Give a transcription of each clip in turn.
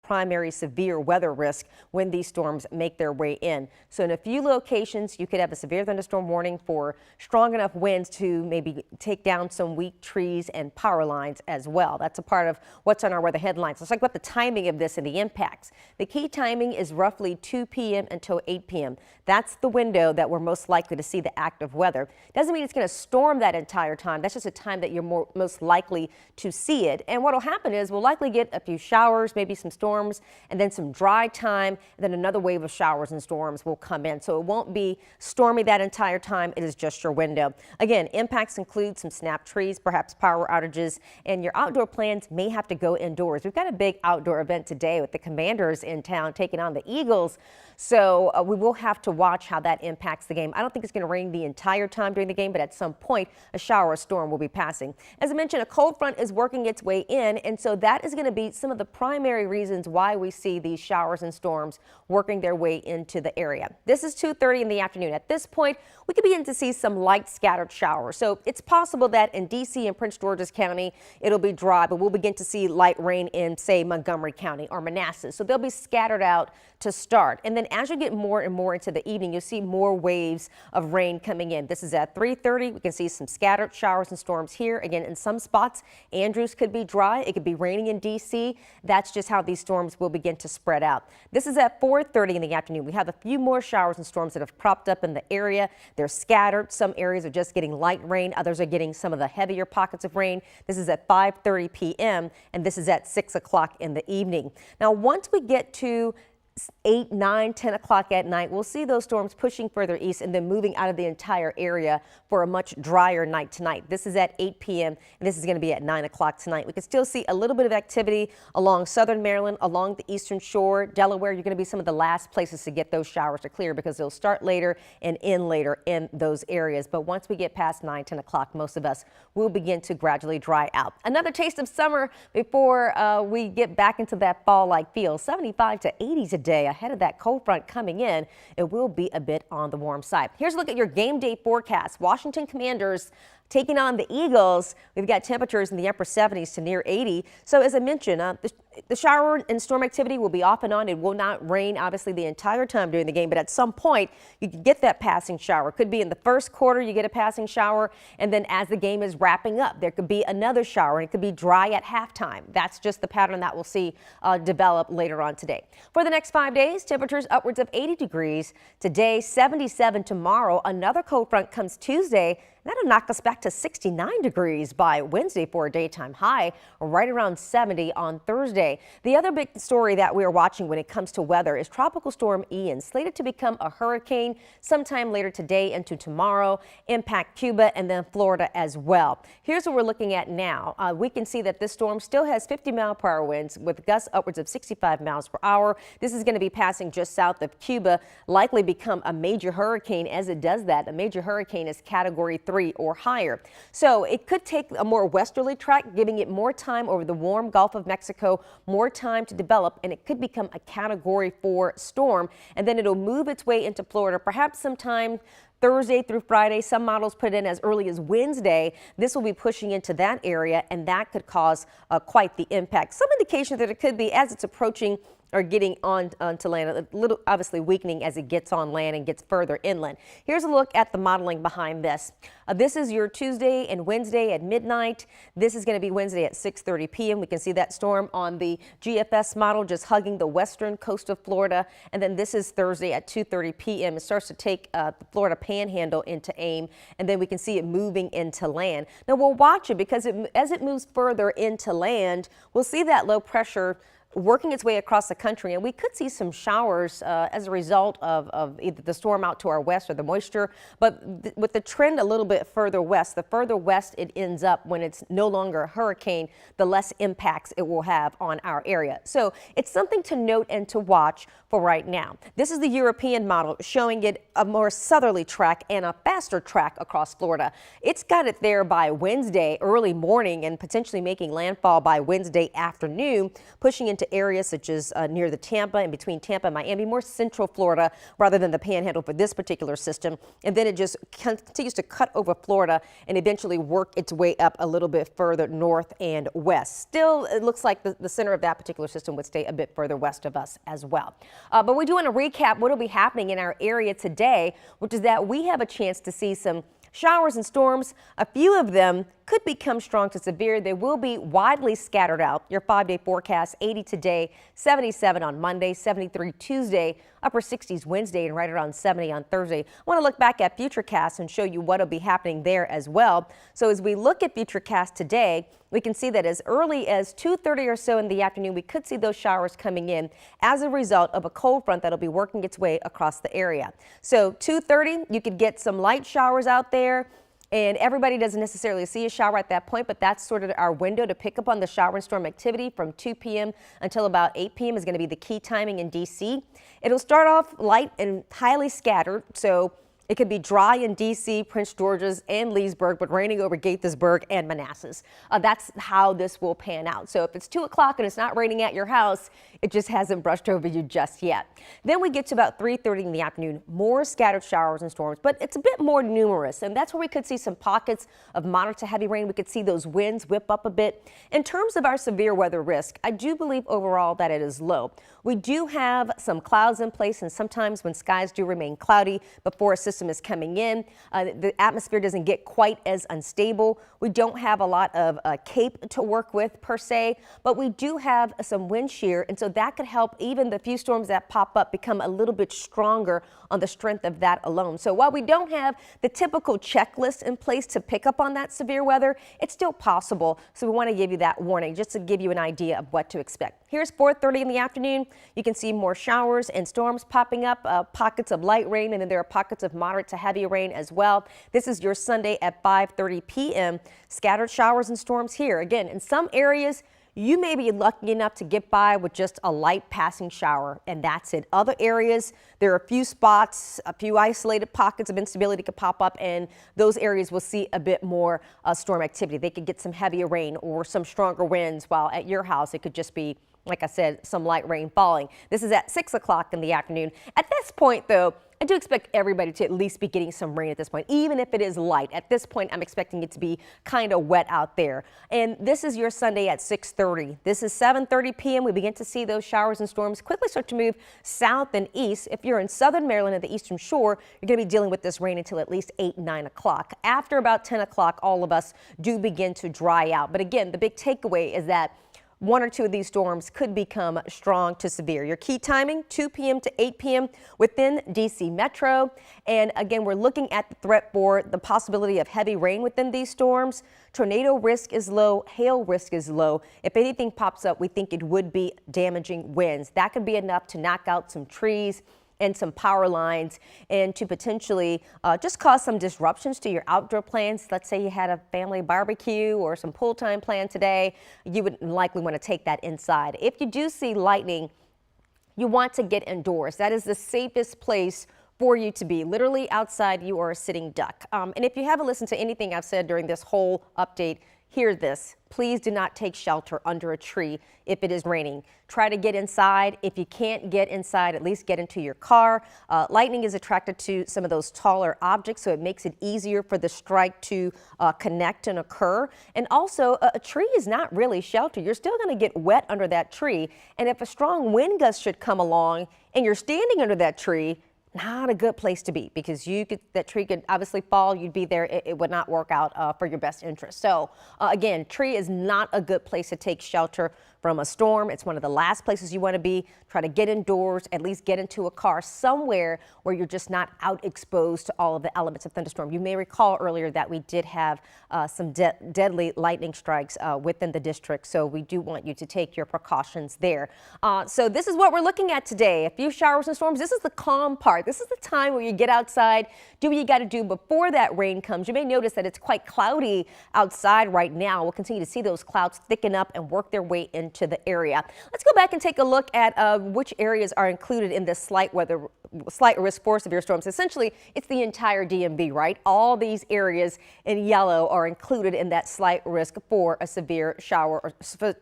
primary severe weather risk when these storms make their way in. So in a few locations, you could have a severe thunderstorm warning for strong enough winds to maybe take down some weak trees and power lines as well. That's a part of what's on our weather headlines. Let's talk about the timing of this and the impacts. The key timing is roughly 2 p.m. until 8 p.m. That's the window that we're most likely to see the active weather. Doesn't mean it's going to storm that entire time. That's just a time that you're most likely to see it. And what will happen is we'll likely get a few showers, maybe some storms, and then some dry time. And then another wave of showers and storms will come in. So it won't be stormy that entire time. It is just your window. Again, impacts include some snapped trees, perhaps power outages, and your outdoor plans may have to go indoors. We've got a big outdoor event today with the Commanders in town taking on the Eagles. So we will have to watch how that impacts the game. I don't think it's going to rain the entire time during the game, but at some point a shower or storm will be passing. As I mentioned, a cold front is working its way in, and so that is going to be some of the primary reasons why we see these showers and storms working their way into the area. This is 2:30 in the afternoon. At this point, we could begin to see some light scattered showers. So it's possible that in D.C. and Prince George's County, it'll be dry, but we'll begin to see light rain in, say, Montgomery County or Manassas. So they'll be scattered out to start. And then as you get more and more into the evening, you'll see more waves of rain coming in. This is at 3:30. We can see some scattered showers and storms here. Again, in some spots, Andrews could be dry. It could be raining in D.C. That's just how these storms will begin to spread out. This is at 4:30 in the afternoon. We have a few more showers and storms that have propped up in the area. They're scattered. Some areas are just getting light rain. Others are getting some of the heavier pockets of rain. This is at 5:30 p.m. and this is at 6 o'clock in the evening. Now, once we get to 8, 9, 10 o'clock at night, we'll see those storms pushing further east and then moving out of the entire area for a much drier night tonight. This is at 8 p.m. and this is going to be at 9 o'clock tonight. We can still see a little bit of activity along southern Maryland, along the eastern shore, Delaware. You're going to be some of the last places to get those showers to clear because they'll start later and end later in those areas. But once we get past 9, 10 o'clock, most of us will begin to gradually dry out. Another taste of summer before we get back into that fall-like feel. 75 to 80 today. Ahead of that cold front coming in, it will be a bit on the warm side. Here's a look at your game day forecast. Washington Commanders taking on the Eagles. We've got temperatures in the upper 70s to near 80. So as I mentioned, the shower and storm activity will be off and on. It will not rain, obviously, the entire time during the game, but at some point you can get that passing shower. Could be in the first quarter you get a passing shower, and then as the game is wrapping up, there could be another shower, and it could be dry at halftime. That's just the pattern that we'll see develop later on today. For the next 5 days, temperatures upwards of 80 degrees. Today, 77 tomorrow. Another cold front comes Tuesday. That'll knock us back to 69 degrees by Wednesday for a daytime high, right around 70 on Thursday. The other big story that we are watching when it comes to weather is Tropical Storm Ian, slated to become a hurricane sometime later today into tomorrow, impact Cuba and then Florida as well. Here's what we're looking at now. We can see that this storm still has 50-mile-per-hour winds with gusts upwards of 65 miles per hour. This is going to be passing just south of Cuba, likely become a major hurricane. As it does that, a major hurricane is Category 3 or higher. So it could take a more westerly track, giving it more time over the warm Gulf of Mexico, more time to develop, and it could become a Category 4 storm. And then it'll move its way into Florida, perhaps sometime Thursday through Friday. Some models put it in as early as Wednesday. This will be pushing into that area, and that could cause quite the impact. Some indication that it could be as it's approaching or getting onto land, a little obviously weakening as it gets on land and gets further inland. Here's a look at the modeling behind this. This is your Tuesday and Wednesday at midnight. This is going to be Wednesday at 6:30 p.m. We can see that storm on the GFS model just hugging the western coast of Florida. And then this is Thursday at 2:30 p.m. It starts to take the Florida panhandle into aim, and then we can see it moving into land. Now we'll watch it because as it moves further into land, we'll see that low pressure working its way across the country, and we could see some showers as a result of either the storm out to our west or the moisture. But with the trend a little bit further west, the further west it ends up when it's no longer a hurricane, the less impacts it will have on our area. So it's something to note and to watch for right now. This is the European model showing it a more southerly track and a faster track across Florida. It's got it there by Wednesday early morning and potentially making landfall by Wednesday afternoon, pushing into into areas such as near the Tampa and between Tampa and Miami, more central Florida rather than the panhandle for this particular system. And then it just continues to cut over Florida and eventually work its way up a little bit further north and west. Still, it looks like the center of that particular system would stay a bit further west of us as well. But we do want to recap what will be happening in our area today, which is that we have a chance to see some showers and storms. A few of them could become strong to severe. They will be widely scattered out. Your 5-day forecast: 80 today, 77 on Monday, 73 Tuesday, upper 60s Wednesday, and right around 70 on Thursday. I want to look back at Futurecast and show you what will be happening there as well. So as we look at Futurecast today, we can see that as early as 2:30 or so in the afternoon, we could see those showers coming in as a result of a cold front that'll be working its way across the area. So 2:30, you could get some light showers out there. And everybody doesn't necessarily see a shower at that point, but that's sort of our window to pick up on the shower and storm activity from 2 p.m. until about 8 p.m. is going to be the key timing in D.C. It'll start off light and highly scattered, so it could be dry in D.C., Prince George's, and Leesburg, but raining over Gaithersburg and Manassas. That's how this will pan out. So if it's 2 o'clock and it's not raining at your house, it just hasn't brushed over you just yet. Then we get to about 3:30 in the afternoon, more scattered showers and storms, but it's a bit more numerous, and that's where we could see some pockets of moderate to heavy rain. We could see those winds whip up a bit. In terms of our severe weather risk, I do believe overall that it is low. We do have some clouds in place, and sometimes when skies do remain cloudy before a system is coming in, the atmosphere doesn't get quite as unstable. We don't have a lot of cape to work with per se, but we do have some wind shear, and so that could help even the few storms that pop up become a little bit stronger on the strength of that alone. So while we don't have the typical checklist in place to pick up on that severe weather, it's still possible. So we want to give you that warning just to give you an idea of what to expect. Here's 4:30 in the afternoon. You can see more showers and storms popping up, pockets of light rain, and then there are pockets of moderate to heavy rain as well. This is your Sunday at 5:30 p.m. Scattered showers and storms here. Again, in some areas, you may be lucky enough to get by with just a light passing shower, and that's it. Other areas, there are a few spots, a few isolated pockets of instability could pop up, and those areas will see a bit more storm activity. They could get some heavier rain or some stronger winds, while at your house it could just be, like I said, some light rain falling. This is at 6 o'clock in the afternoon. At this point, though, I do expect everybody to at least be getting some rain at this point, even if it is light. At this point, I'm expecting it to be kind of wet out there. And this is your Sunday at 6:30. This is 7:30 p.m. We begin to see those showers and storms quickly start to move south and east. If you're in southern Maryland and the eastern shore, you're going to be dealing with this rain until at least 8, 9 o'clock. After about 10 o'clock, all of us do begin to dry out. But again, the big takeaway is that one or two of these storms could become strong to severe. Your key timing, 2 p.m. to 8 p.m. within D.C. Metro. And again, we're looking at the threat for the possibility of heavy rain within these storms. Tornado risk is low. Hail risk is low. If anything pops up, we think it would be damaging winds. That could be enough to knock out some trees and some power lines, and to potentially just cause some disruptions to your outdoor plans. Let's say you had a family barbecue or some pool time planned today. You would likely want to take that inside. If you do see lightning, you want to get indoors. That is the safest place for you to be. Literally outside, you are a sitting duck. And if you haven't listened to anything I've said during this whole update, hear this. Please do not take shelter under a tree if it is raining. Try to get inside. If you can't get inside, at least get into your car. Lightning is attracted to some of those taller objects, so it makes it easier for the strike to connect and occur. And also, a tree is not really shelter. You're still going to get wet under that tree. And if a strong wind gust should come along and you're standing under that tree, not a good place to be, because that tree could obviously fall. You'd be there. It would not work out for your best interest. So again, tree is not a good place to take shelter from a storm. It's one of the last places you want to be. Try to get indoors, at least get into a car somewhere where you're just not out exposed to all of the elements of thunderstorm. You may recall earlier that we did have some deadly lightning strikes within the district, so we do want you to take your precautions there. So this is what we're looking at today. A few showers and storms. This is the calm part. This is the time where you get outside, do what you got to do before that rain comes. You may notice that it's quite cloudy outside right now. We'll continue to see those clouds thicken up and work their way into the area. Let's go back and take a look at which areas are included in this slight weather slight risk for severe storms. Essentially, it's the entire DMV, right? All these areas in yellow are included in that slight risk for a severe shower or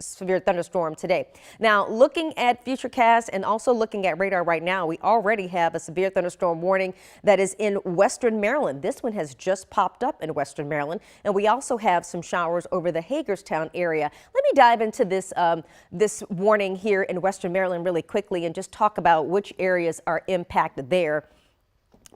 severe thunderstorm today. Now, looking at Futurecast and also looking at radar right now, we already have a severe thunderstorm warning that is in western Maryland. This one has just popped up in western Maryland, and we also have some showers over the Hagerstown area. Let me dive into this this warning here in western Maryland really quickly and just talk about which areas are impacted there,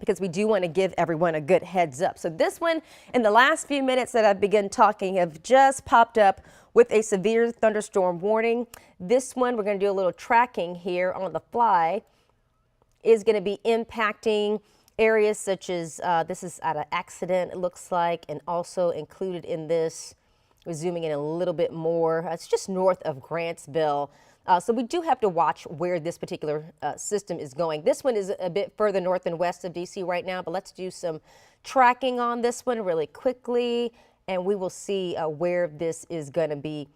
because we do want to give everyone a good heads up. So this one, in the last few minutes that I've begun talking, have just popped up with a severe thunderstorm warning. This one, we're going to do a little tracking here on the fly, is going to be impacting areas such as, this is at an accident, it looks like, and also included in this, we're zooming in a little bit more. It's just north of Grantsville. So we do have to watch where this particular system is going. This one is a bit further north and west of DC right now, but let's do some tracking on this one really quickly, and we will see where this is going to be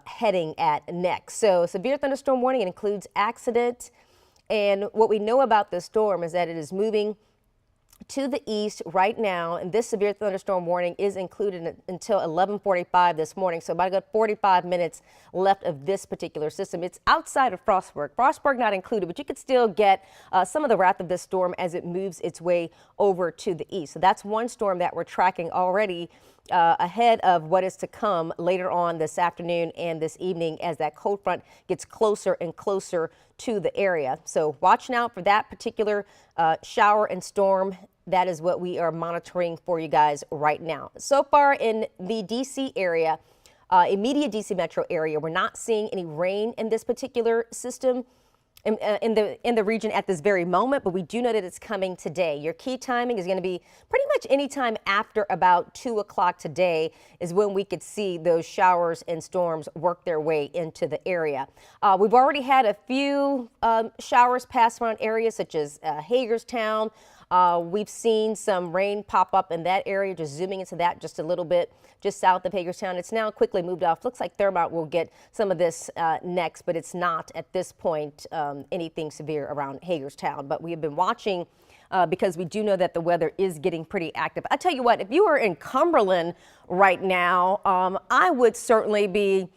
heading at next. So severe thunderstorm warning, it includes accident. And what we know about this storm is that it is moving to the east right now, and this severe thunderstorm warning is included until 11:45 this morning. So about a good 45 minutes left of this particular system. It's outside of Frostburg. Frostburg not included, but you could still get some of the wrath of this storm as it moves its way over to the east. So that's one storm that we're tracking already ahead of what is to come later on this afternoon and this evening as that cold front gets closer and closer to the area. So watching out for that particular shower and storm. That is what we are monitoring for you guys right now. So far in the DC area, immediate DC metro area, we're not seeing any rain in this particular system in the region at this very moment, but we do know that it's coming today. Your key timing is going to be pretty much any time after about 2 o'clock today is when we could see those showers and storms work their way into the area. We've already had a few showers pass around areas such as Hagerstown. We've seen some rain pop up in that area, just zooming into that just a little bit, just south of Hagerstown. It's now quickly moved off. Looks like Thermont will get some of this next, but it's not at this point anything severe around Hagerstown. But we have been watching because we do know that the weather is getting pretty active. I tell you what, if you are in Cumberland right now, I would certainly be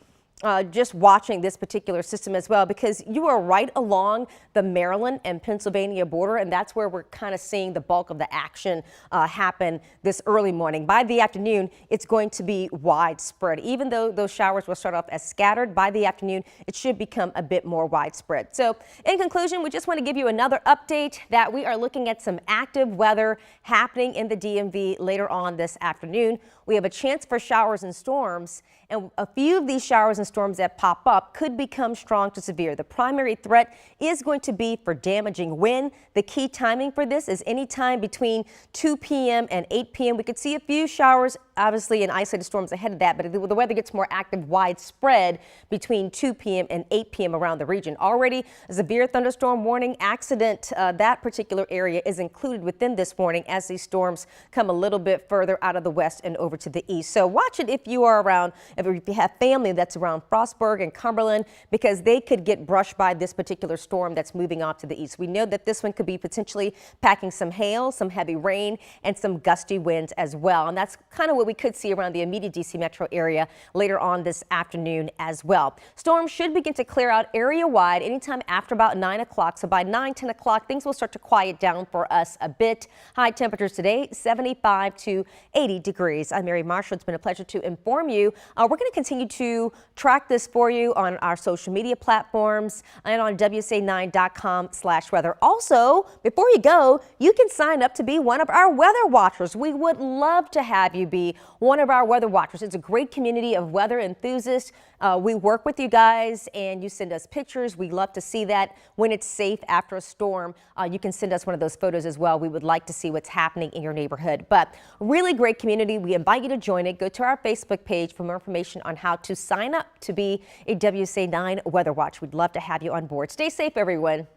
just watching this particular system as well, because you are right along the Maryland and Pennsylvania border, and that's where we're kind of seeing the bulk of the action happen this early morning. By the afternoon, it's going to be widespread. Even though those showers will start off as scattered, by the afternoon, it should become a bit more widespread. So in conclusion, we just want to give you another update that we are looking at some active weather happening in the DMV later on this afternoon. We have a chance for showers and storms, and a few of these showers and storms that pop up could become strong to severe. The primary threat is going to be for damaging wind. The key timing for this is any time between 2 p.m. and 8 p.m. We could see a few showers, obviously, and isolated storms ahead of that, but the weather gets more active widespread between 2 p.m. and 8 p.m. around the region. Already a severe thunderstorm warning accident, that particular area is included within this warning as these storms come a little bit further out of the west and over to the east. So watch it if you are around, if you have family that's around Frostburg and Cumberland, because they could get brushed by this particular storm that's moving off to the east. We know that this one could be potentially packing some hail, some heavy rain, and some gusty winds as well. And that's kind of what we could see around the immediate DC metro area later on this afternoon as well. Storms should begin to clear out area-wide anytime after about 9 o'clock. So by 9, 10 o'clock, things will start to quiet down for us a bit. High temperatures today, 75 to 80 degrees. I'm Miri Marshall. It's been a pleasure to inform you. We're going to continue to track this for you on our social media platforms and on WSA9.com/weather. Also, before you go, you can sign up to be one of our weather watchers. We would love to have you be one of our weather watchers. It's a great community of weather enthusiasts. We work with you guys and you send us pictures. We love to see that when it's safe after a storm. You can send us one of those photos as well. We would like to see what's happening in your neighborhood. But really great community. We invite you to join it. Go to our Facebook page for more information on how to sign up to be a WSA 9 Weather Watch. We'd love to have you on board. Stay safe, everyone.